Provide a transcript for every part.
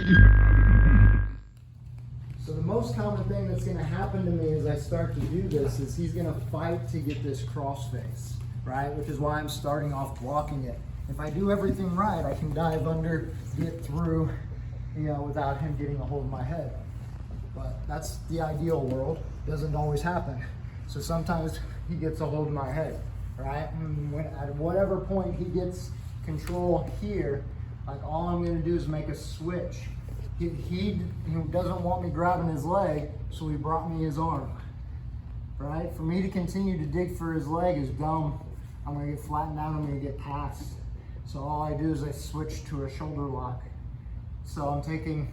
So the most common thing that's going to happen to me as I start to do this is he's going to fight to get this cross face, right? Which is why I'm starting off blocking it. If I do everything right, I can dive under, get through, without him getting a hold of my head. But that's the ideal world. Doesn't always happen. So sometimes he gets a hold of my head, right? And at whatever point he gets control here, like all I'm going to do is make a switch. He doesn't want me grabbing his leg, so he brought me his arm, right? For me to continue to dig for his leg is dumb. I'm going to get flattened out, I'm going to get passed. So all I do is I switch to a shoulder lock. So I'm taking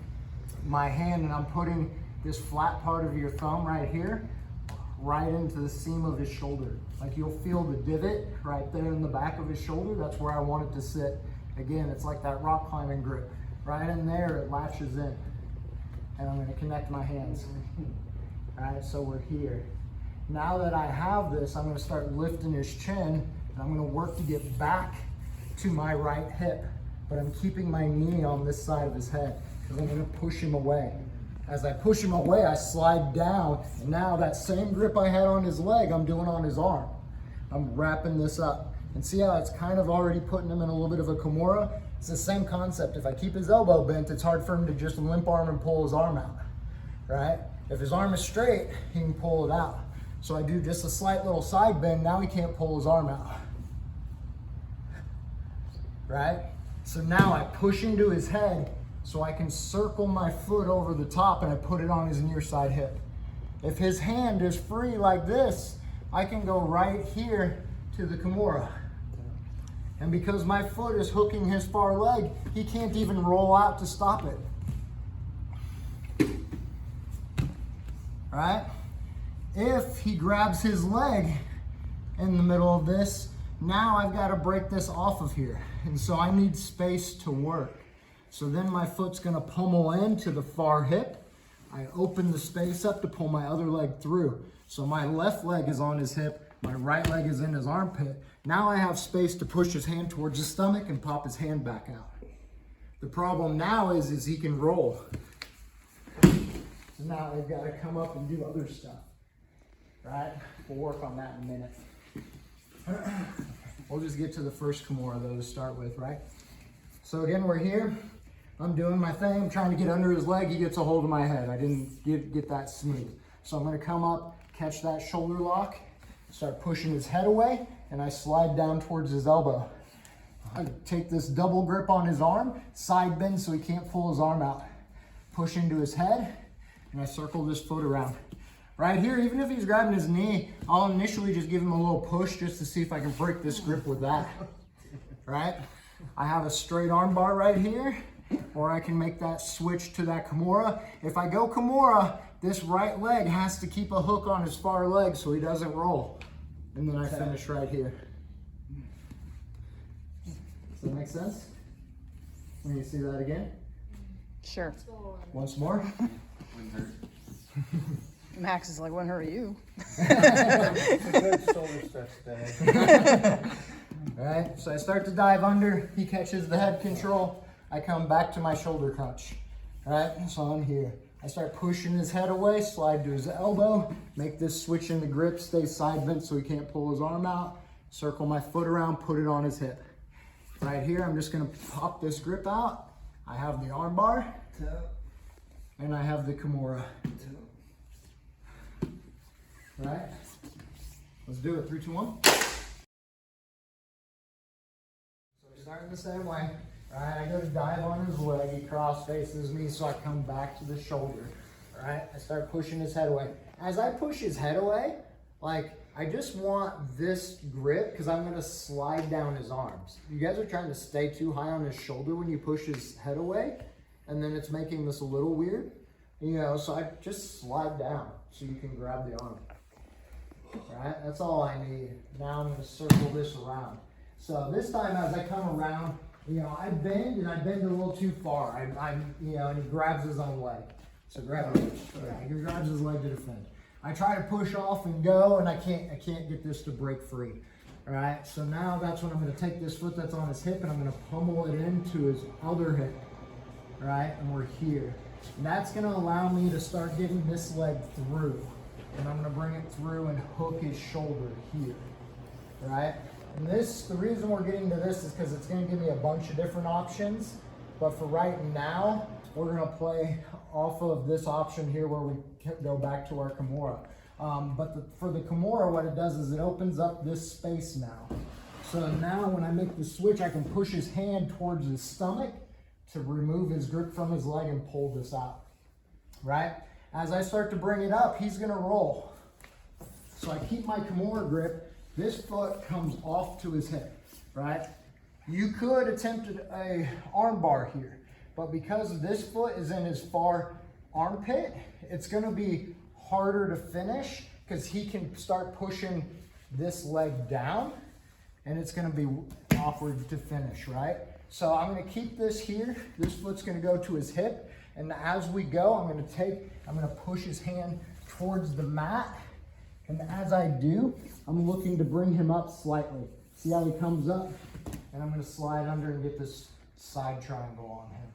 my hand and I'm putting this flat part of your thumb right here, right into the seam of his shoulder. Like you'll feel the divot right there in the back of his shoulder. That's where I want it to sit. Again, it's like that rock climbing grip. Right in there, it latches in. And I'm gonna connect my hands. All right, so we're here. Now that I have this, I'm gonna start lifting his chin, and I'm gonna work to get back to my right hip, but I'm keeping my knee on this side of his head, because I'm gonna push him away. As I push him away, I slide down, and now that same grip I had on his leg, I'm doing on his arm. I'm wrapping this up. And see how it's kind of already putting him in a little bit of a Kimura? It's the same concept. If I keep his elbow bent, it's hard for him to just limp arm and pull his arm out, right? If his arm is straight, he can pull it out. So I do just a slight little side bend, now he can't pull his arm out, right? So now I push into his head so I can circle my foot over the top and I put it on his near side hip. If his hand is free like this, I can go right here to the Kimura. And because my foot is hooking his far leg, he can't even roll out to stop it. Right? If he grabs his leg in the middle of this, now I've got to break this off of here. And so I need space to work. So then my foot's going to pummel into the far hip. I open the space up to pull my other leg through. So my left leg is on his hip, my right leg is in his armpit. Now I have space to push his hand towards his stomach and pop his hand back out. The problem now is he can roll. So now I've got to come up and do other stuff, right? We'll work on that in a minute. We'll just get to the first Kimura though to start with, right? So again, we're here. I'm doing my thing, I'm trying to get under his leg. He gets a hold of my head. I didn't get that smooth. So I'm going to come up, catch that shoulder lock, start pushing his head away, and I slide down towards his elbow. I take this double grip on his arm, side bend so he can't pull his arm out. Push into his head, and I circle this foot around. Right here, even if he's grabbing his knee, I'll initially just give him a little push just to see if I can break this grip with that. Right? I have a straight arm bar right here, or I can make that switch to that Kimura. If I go Kimura, this right leg has to keep a hook on his far leg so he doesn't roll. And then I finish right here. Does that make sense? When you see that again? Sure. Once more. Max is like, when hurt you? Good shoulder stretch today. All right, so I start to dive under. He catches the head control. I come back to my shoulder crunch. All right, so I'm here. I start pushing his head away, slide to his elbow, make this switch in the grip, stay side bent so he can't pull his arm out, circle my foot around, put it on his hip. Right here, I'm just gonna pop this grip out. I have the arm bar, and I have the Kimura. Right? Let's do it, 3, 2, 1. So we're starting the same way. Right, I go to dive on his leg, he cross faces me, so I come back to the shoulder. Right, I start pushing his head away. As I push his head away, like, I just want this grip because I'm gonna slide down his arms. You guys are trying to stay too high on his shoulder when you push his head away, and then it's making this a little weird. So I just slide down so you can grab the arm. Right, that's all I need. Now I'm gonna circle this around. So this time as I come around, I bend and I bend a little too far. And he grabs his own leg. So grab it. Yeah, he grabs his leg to defend. I try to push off and go, and I can't get this to break free. All right, so now that's when I'm gonna take this foot that's on his hip and I'm gonna pummel it into his other hip. right? And we're here. And that's gonna allow me to start getting this leg through. And I'm gonna bring it through and hook his shoulder here, right? And this, the reason we're getting to this is because it's gonna give me a bunch of different options. But for right now, we're gonna play off of this option here where we go back to our Kimura. For the Kimura, what it does is it opens up this space now. So now when I make the switch, I can push his hand towards his stomach to remove his grip from his leg and pull this out, right? As I start to bring it up, he's gonna roll. So I keep my Kimura grip, this foot comes off to his hip, right? You could attempt a arm bar here, but because this foot is in his far armpit, it's gonna be harder to finish because he can start pushing this leg down and it's gonna be awkward to finish, right? So I'm gonna keep this here. This foot's gonna go to his hip. And as we go, I'm gonna push his hand towards the mat. And as I do, I'm looking to bring him up slightly. See how he comes up? And I'm gonna slide under and get this side triangle on him.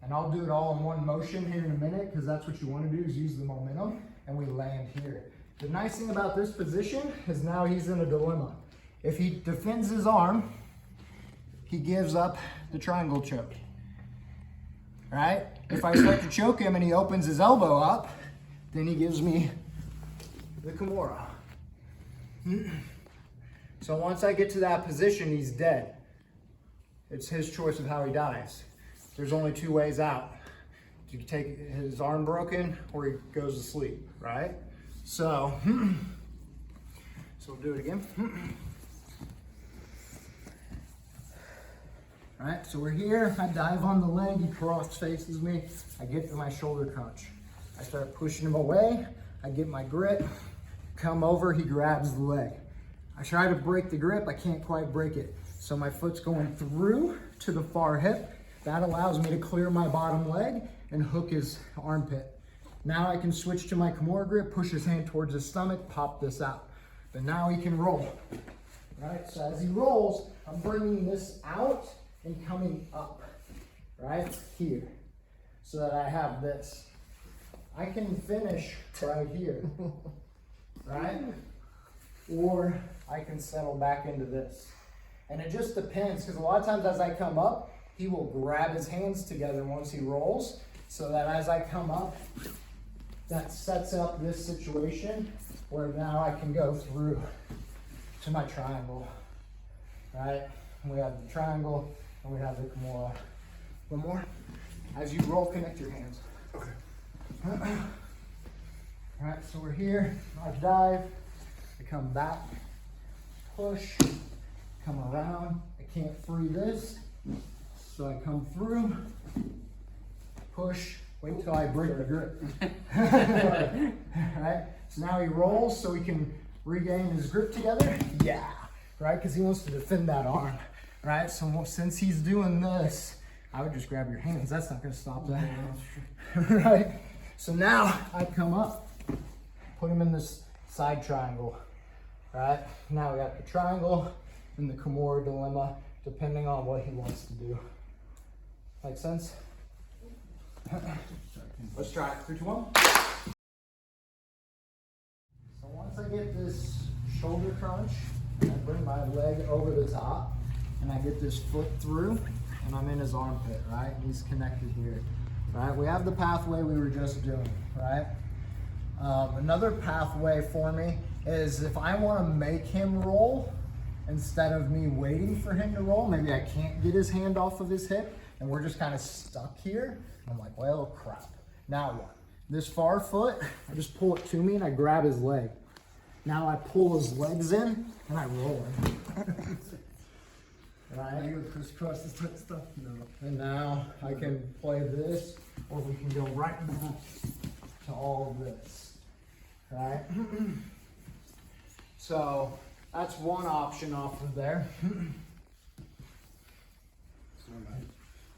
And I'll do it all in one motion here in a minute because that's what you wanna do is use the momentum and we land here. The nice thing about this position is now he's in a dilemma. If he defends his arm, he gives up the triangle choke, right? If I start to choke him and he opens his elbow up, then he gives me the Kimura. So once I get to that position, he's dead. It's his choice of how he dies. There's only two ways out. You can take his arm broken or he goes to sleep, right? So we'll do it again. All right, so we're here. I dive on the leg, he cross faces me. I get to my shoulder crunch. I start pushing him away. I get my grip, come over, he grabs the leg. I try to break the grip, I can't quite break it. So my foot's going through to the far hip. That allows me to clear my bottom leg and hook his armpit. Now I can switch to my Kimura grip, push his hand towards his stomach, pop this out. But now he can roll. Right, so as he rolls, I'm bringing this out and coming up, right here, so that I have this. I can finish right here, right? Or I can settle back into this. And it just depends, because a lot of times as I come up, he will grab his hands together once he rolls, so that as I come up, that sets up this situation where now I can go through to my triangle, right? And we have the triangle, and we have the Kimura. One more. As you roll, connect your hands. Okay. All right, so we're here. I dive. I come back. Push. Come around. I can't free this. So I come through. Push. Wait till I break the grip. Right? So now he rolls so he can regain his grip together. Yeah. Right? Because he wants to defend that arm. Right? So since he's doing this, I would just grab your hands. That's not going to stop that. Right? So now I come up, put him in this side triangle. Right? Now we got the triangle and the Kimura dilemma, depending on what he wants to do. Make sense? Let's try it. 3, 2, 1. So once I get this shoulder crunch, I bring my leg over the top and I get this foot through and I'm in his armpit, right? He's connected here, right? We have the pathway we were just doing, right? Another pathway for me is if I want to make him roll, instead of me waiting for him to roll, maybe I can't get his hand off of his hip and we're just kind of stuck here. I'm like, well, crap. Now what? This far foot, I just pull it to me and I grab his leg. Now I pull his legs in and I roll him. Right? You go crisscross this type of stuff? No. And now I can play this, or we can go right back to all of this. Right? So that's one option off of there.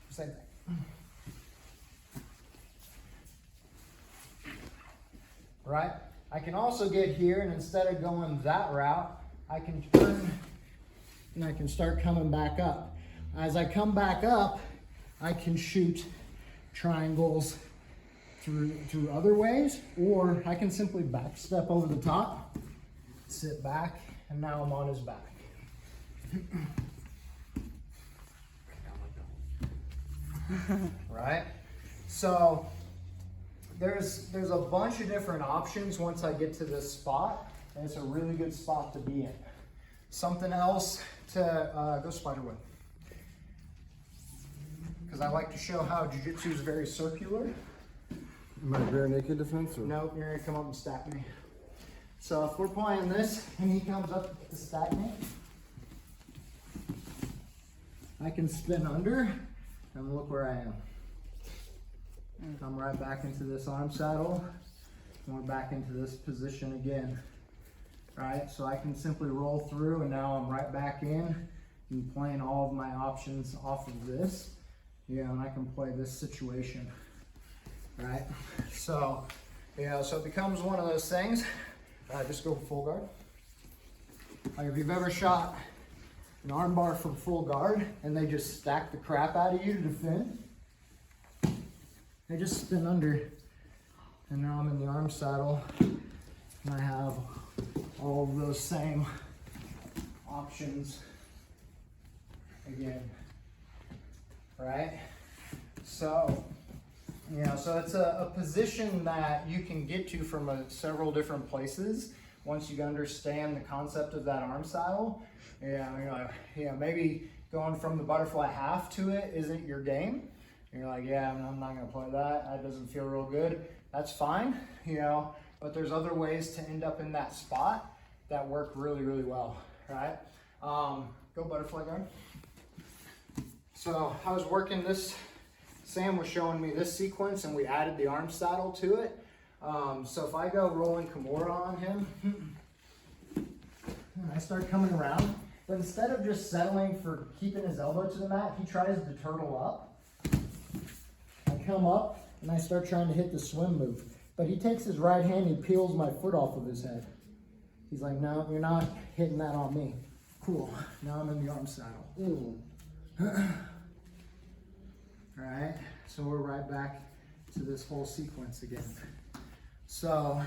Same thing. Right? I can also get here, and instead of going that route, I can turn and I can start coming back up. As I come back up, I can shoot triangles through other ways, or I can simply back step over the top, sit back, and now I'm on his back. Right? So there's a bunch of different options once I get to this spot, and it's a really good spot to be in. Something else to go spider web, because I like to show how jiu-jitsu is very circular. Am I bare naked defense? Or? Nope, you're gonna come up and stack me. So if we're playing this and he comes up to stack me, I can spin under and look where I am. Come right back into this arm saddle, and we're back into this position again. Right, so I can simply roll through, and now I'm right back in and playing all of my options off of this. Yeah, and I can play this situation. Right, so so it becomes one of those things. Just go full guard. Like if you've ever shot an arm bar from full guard and they just stack the crap out of you to defend, they just spin under, and now I'm in the arm saddle, and I have all of those same options again. Right, so. So it's a position that you can get to from several different places once you understand the concept of that arm saddle. Maybe going from the butterfly half to it isn't your game. And you're like, yeah, I'm not gonna play that. That doesn't feel real good. That's fine, but there's other ways to end up in that spot that work really, really well, right? Go butterfly guard. So I was working this. Sam was showing me this sequence and we added the arm saddle to it. So if I go rolling Kimura on him, and I start coming around, but instead of just settling for keeping his elbow to the mat, he tries to turtle up. I come up and I start trying to hit the swim move, but he takes his right hand, he peels my foot off of his head. He's like, no, you're not hitting that on me. Cool, now I'm in the arm saddle. Alright, so we're right back to this whole sequence again. So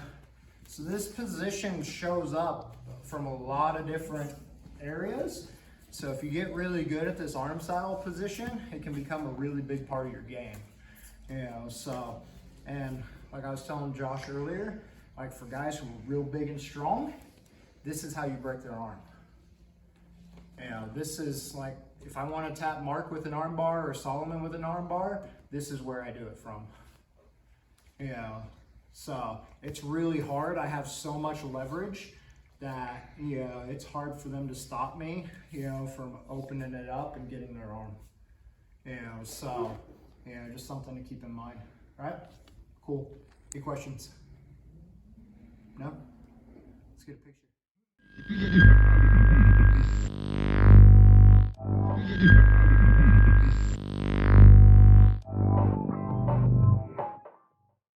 this position shows up from a lot of different areas. So if you get really good at this arm saddle position, it can become a really big part of your game. And like I was telling Josh earlier, like for guys who are real big and strong, this is how you break their arm. This is like, if I want to tap Mark with an arm bar or Solomon with an arm bar, this is where I do it from. So it's really hard. I have so much leverage that it's hard for them to stop me, from opening it up and getting their arm. So just something to keep in mind. All right, cool. Any questions? No? Let's get a picture.